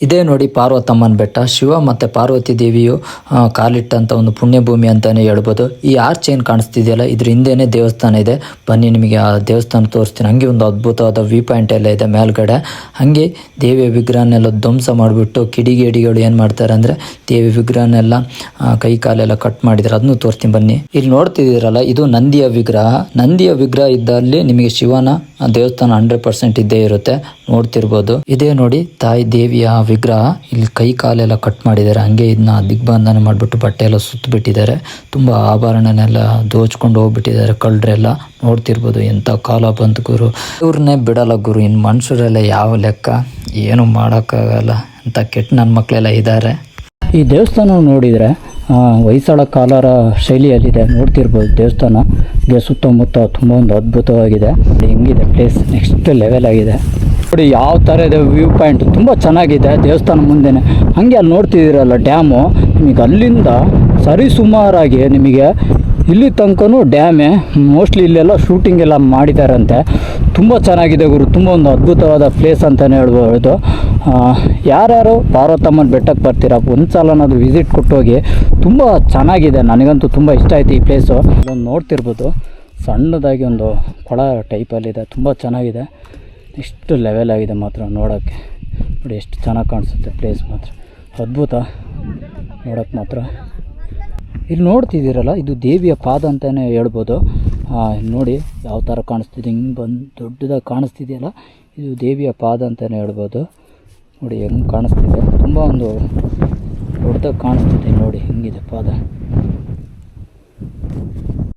ಇದೇ ನೋಡಿ ಪಾರ್ವತಮ್ಮನ ಬೆಟ್ಟ. ಶಿವ ಮತ್ತು ಪಾರ್ವತಿ ದೇವಿಯು ಕಾಲಿಟ್ಟಂಥ ಒಂದು ಪುಣ್ಯಭೂಮಿ ಅಂತಲೇ ಹೇಳ್ಬೋದು. ಈ ಆರ್ಚ್ ಏನು ಕಾಣಿಸ್ತಿದೆಯಲ್ಲ, ಇದ್ರ ಹಿಂದೆನೇ ದೇವಸ್ಥಾನ ಇದೆ. ಬನ್ನಿ ನಿಮಗೆ ಆ ದೇವಸ್ಥಾನ ತೋರಿಸ್ತೀನಿ. ಹಾಗೆ ಒಂದು ಅದ್ಭುತವಾದ ವ್ಯೂ ಪಾಯಿಂಟ್ ಎಲ್ಲ ಇದೆ ಮೇಲ್ಗಡೆ. ಹಾಗೆ ದೇವಿಯ ವಿಗ್ರಹನೆಲ್ಲ ಧ್ವಂಸ ಮಾಡಿಬಿಟ್ಟು ಕಿಡಿಗೇಡಿಗಳು ಏನು ಮಾಡ್ತಾರೆ ಅಂದರೆ ದೇವಿ ವಿಗ್ರಹನೆಲ್ಲ ಕೈ ಕಾಲೆಲ್ಲ ಕಟ್ ಮಾಡಿದ್ದಾರೆ. ಅದನ್ನು ತೋರಿಸ್ತೀನಿ ಬನ್ನಿ. ಇಲ್ಲಿ ನೋಡ್ತಿದ್ದೀರಲ್ಲ, ಇದು ನಂದಿಯ ವಿಗ್ರಹ. ನಂದಿಯ ವಿಗ್ರಹ ಇದ್ದಲ್ಲಿ ನಿಮಗೆ ಶಿವನ ದೇವಸ್ಥಾನ 100% ಇದ್ದೇ ಇರುತ್ತೆ, ನೋಡ್ತಿರ್ಬೋದು. ಇದೇ ನೋಡಿ ತಾಯಿ ದೇವಿಯ ವಿಗ್ರಹ. ಇಲ್ಲಿ ಕೈ ಕಾಲೆಲ್ಲ ಕಟ್ ಮಾಡಿದ್ದಾರೆ. ಹಂಗೆ ಇದನ್ನ ದಿಗ್ಬಂಧನ ಮಾಡಿಬಿಟ್ಟು ಬಟ್ಟೆ ಎಲ್ಲ ಸುತ್ತ ಬಿಟ್ಟಿದ್ದಾರೆ. ತುಂಬ ಆಭರಣನೆಲ್ಲ ದೋಚ್ಕೊಂಡು ಹೋಗ್ಬಿಟ್ಟಿದ್ದಾರೆ ಕಳ್ಳರೆಲ್ಲ. ನೋಡ್ತಿರ್ಬೋದು ಎಂಥ ಕಾಲ ಬಂತು ಗುರು. ಇವ್ರನ್ನೇ ಬಿಡಲ್ಲ ಗುರು. ಇನ್ನು ಮನುಷ್ಯರೆಲ್ಲ ಯಾವ ಲೆಕ್ಕ, ಏನು ಮಾಡೋಕ್ಕಾಗಲ್ಲ ಅಂತ ಕೆಟ್ಟ ನನ್ನ ಮಕ್ಕಳೆಲ್ಲ ಇದ್ದಾರೆ. ಈ ದೇವಸ್ಥಾನ ನೋಡಿದರೆ ಹೊಯ್ಸಳ ಕಾಲರ ಶೈಲಿಯಲ್ಲಿದೆ. ನೋಡ್ತಿರ್ಬೋದು ದೇವಸ್ಥಾನಗೆ ಸುತ್ತಮುತ್ತ ತುಂಬ ಒಂದು ಅದ್ಭುತವಾಗಿದೆ. ಹೆಂಗಿದೆ ಪ್ಲೇಸ್, ನೆಕ್ಸ್ಟ್ ಲೆವೆಲ್ ಆಗಿದೆ ನೋಡಿ. ಯಾವ ಥರ ಇದೆ ವ್ಯೂ ಪಾಯಿಂಟ್, ತುಂಬ ಚೆನ್ನಾಗಿದೆ ದೇವಸ್ಥಾನ ಮುಂದೆನೇ. ಹಾಗೆ ಅಲ್ಲಿ ನೋಡ್ತಿದ್ದೀರಲ್ಲ ಡ್ಯಾಮು, ನಿಮಗೆ ಅಲ್ಲಿಂದ ಸರಿಸುಮಾರಾಗಿ ನಿಮಗೆ ಇಲ್ಲಿ ತನಕನೂ ಡ್ಯಾಮೇ. ಮೋಸ್ಟ್ಲಿ ಇಲ್ಲೆಲ್ಲ ಶೂಟಿಂಗ್ ಎಲ್ಲ ಮಾಡಿದಾರಂತೆ. ತುಂಬ ಚೆನ್ನಾಗಿದೆ ಗುರು. ತುಂಬ ಒಂದು ಅದ್ಭುತವಾದ ಪ್ಲೇಸ್ ಅಂತಲೇ ಹೇಳ್ಬೋದು. ಯಾರ್ಯಾರು ಪಾರ್ವತಮ್ಮನ ಬೆಟ್ಟಕ್ಕೆ ಬರ್ತೀರಾ, ಒಂದು ಸಲನಾದ್ರು ವಿಸಿಟ್ ಕೊಟ್ಟೋಗಿ. ತುಂಬ ಚೆನ್ನಾಗಿದೆ, ನನಗಂತೂ ತುಂಬ ಇಷ್ಟ ಆಯಿತು ಈ ಪ್ಲೇಸು. ಅದೊಂದು ನೋಡ್ತಿರ್ಬೋದು, ಸಣ್ಣದಾಗಿ ಒಂದು ಕೊಳ ಟೈಪಲ್ಲಿದೆ. ತುಂಬ ಚೆನ್ನಾಗಿದೆ, ಇಷ್ಟು ಲೆವೆಲ್ ಆಗಿದೆ ಮಾತ್ರ ನೋಡೋಕ್ಕೆ. ನೋಡಿ ಎಷ್ಟು ಚೆನ್ನಾಗಿ ಕಾಣಿಸುತ್ತೆ ಪ್ಲೇಸ್, ಮಾತ್ರ ಅದ್ಭುತ ನೋಡೋಕ್ಕೆ ಮಾತ್ರ. ಇಲ್ಲಿ ನೋಡ್ತಿದ್ದೀರಲ್ಲ, ಇದು ದೇವಿಯ ಪಾದ ಅಂತಲೇ ಹೇಳ್ಬೋದು. ನೋಡಿ ಯಾವ ಥರ ಕಾಣಿಸ್ತಿದೆ, ಹಿಂಗೆ ಬಂದು ದೊಡ್ಡದಾಗಿ ಕಾಣಿಸ್ತಿದೆಯಲ್ಲ, ಇದು ದೇವಿಯ ಪಾದ ಅಂತಲೇ ಹೇಳ್ಬೋದು. ನೋಡಿ ಹೆಂಗೆ ಕಾಣಿಸ್ತಿದೆ, ತುಂಬ ಒಂದು ದೊಡ್ಡದಾಗಿ ಕಾಣಿಸ್ತಿದೆ ನೋಡಿ, ಹಿಂಗಿದೆ ಪಾದ.